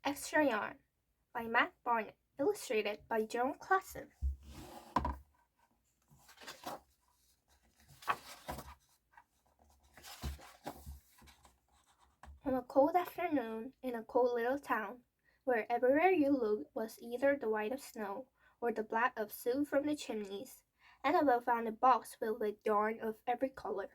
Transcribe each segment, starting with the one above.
Extra Yarn by Barnett, illustrated by Jon Klassen. On a cold afternoon in a cold little town, where everywhere you looked was either the white of snow or the black of soot from the chimneys, Annabelle found a box filled with yarn of every color.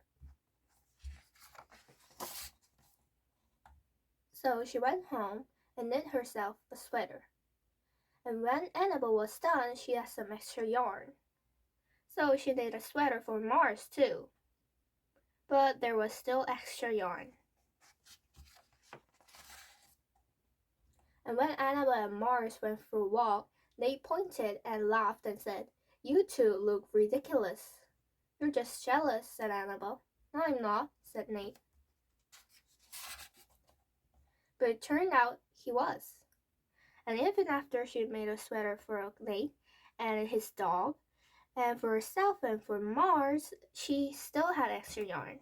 So she went home and knit herself a sweater. And when Annabelle was done, she had some extra yarn. So she knit a sweater for Mars too. But there was still extra yarn. And when Annabelle and Mars went for a walk, they pointed and laughed and said, "You two look ridiculous." "You're just jealous," said Annabelle. "No, I'm not," said Nate. But it turned out he was. And even after she'd made a sweater for Nate and his dog, and for herself and for Mars, she still had extra yarn.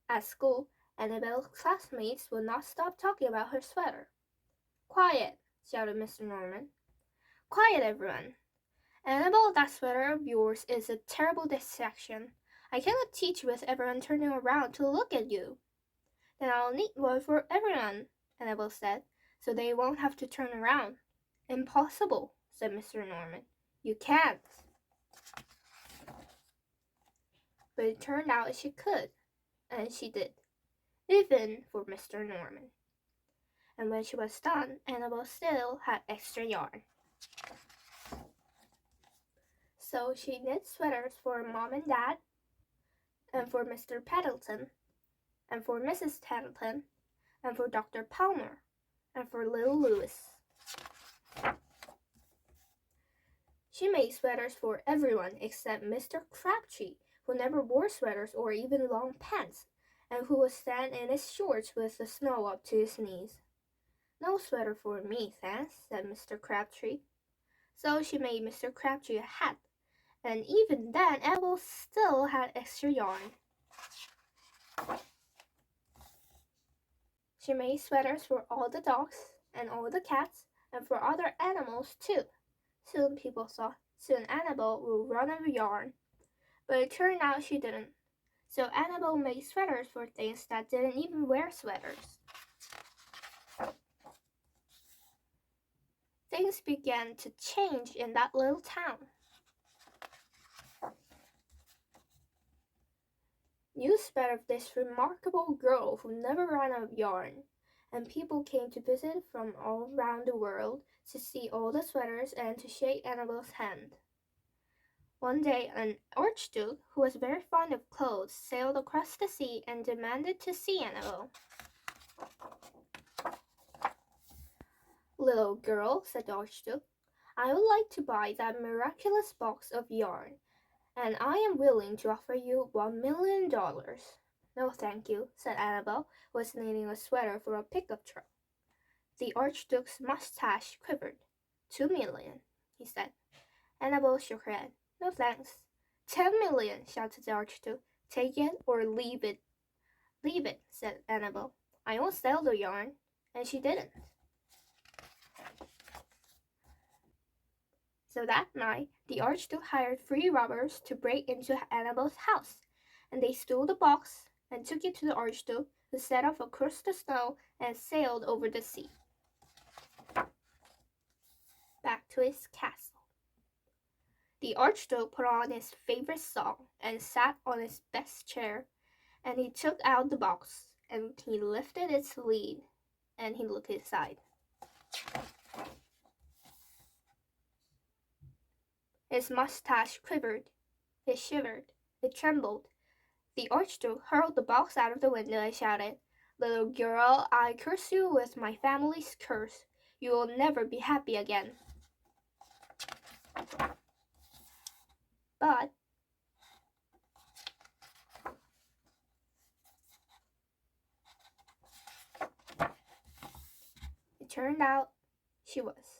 At school, Annabelle's classmates would not stop talking about her sweater. "Quiet!" shouted Mr. Norman. "Quiet, everyone! Annabelle, that sweater of yours is a terrible distraction. I cannot teach with everyone turning around to look at you." "Then I'll knit one for everyone," Annabelle said, "so they won't have to turn around." "Impossible," said Mr. Norman. "You can't." But it turned out she could, and she did, even for Mr. Norman. And when she was done, Annabelle still had extra yarn. So she knit sweaters for Mom and Dad, and for Mr. Pendleton, and for Mrs. Pendleton, and for Dr. Palmer, and for little Louis. She made sweaters for everyone except Mr. Crabtree, who never wore sweaters or even long pants, and who would stand in his shorts with the snow up to his knees. "No sweater for me, thanks," said Mr. Crabtree. So she made Mr. Crabtree a hat, and even then Annabelle still had extra yarn. She made sweaters for all the dogs and all the cats and for other animals too. Soon people thought Annabelle will run out of yarn, but it turned out she didn't. So Annabelle made sweaters for things that didn't even wear sweaters. Things began to change in that little town. News spread of this remarkable girl who never ran out of yarn, and people came to visit from all around the world to see all the sweaters and to shake Annabelle's hand. One day, an archduke who was very fond of clothes sailed across the sea and demanded to see Annabelle. "Little girl," said the archduke, "I would like to buy that miraculous box of yarn, and I am willing to offer you $1,000,000. "No, thank you," said Annabelle, who was knitting a sweater for a pickup truck. The archduke's mustache quivered. "2,000,000, he said. Annabelle shook her head. "No, thanks." "10,000,000, shouted the archduke. "Take it or leave it." "Leave it," said Annabelle. "I won't sell the yarn." And she didn't. So that night, the archduke hired 3 robbers to break into Annabelle's house, and they stole the box and took it to the archduke, who set off across the snow and sailed over the sea back to his castle. The archduke put on his favorite song and sat on his best chair, and he took out the box, and he lifted its lid, and he looked inside. His mustache quivered, it shivered, it trembled. The archduke hurled the box out of the window and shouted, "Little girl, I curse you with my family's curse. You will never be happy again." But it turned out she was.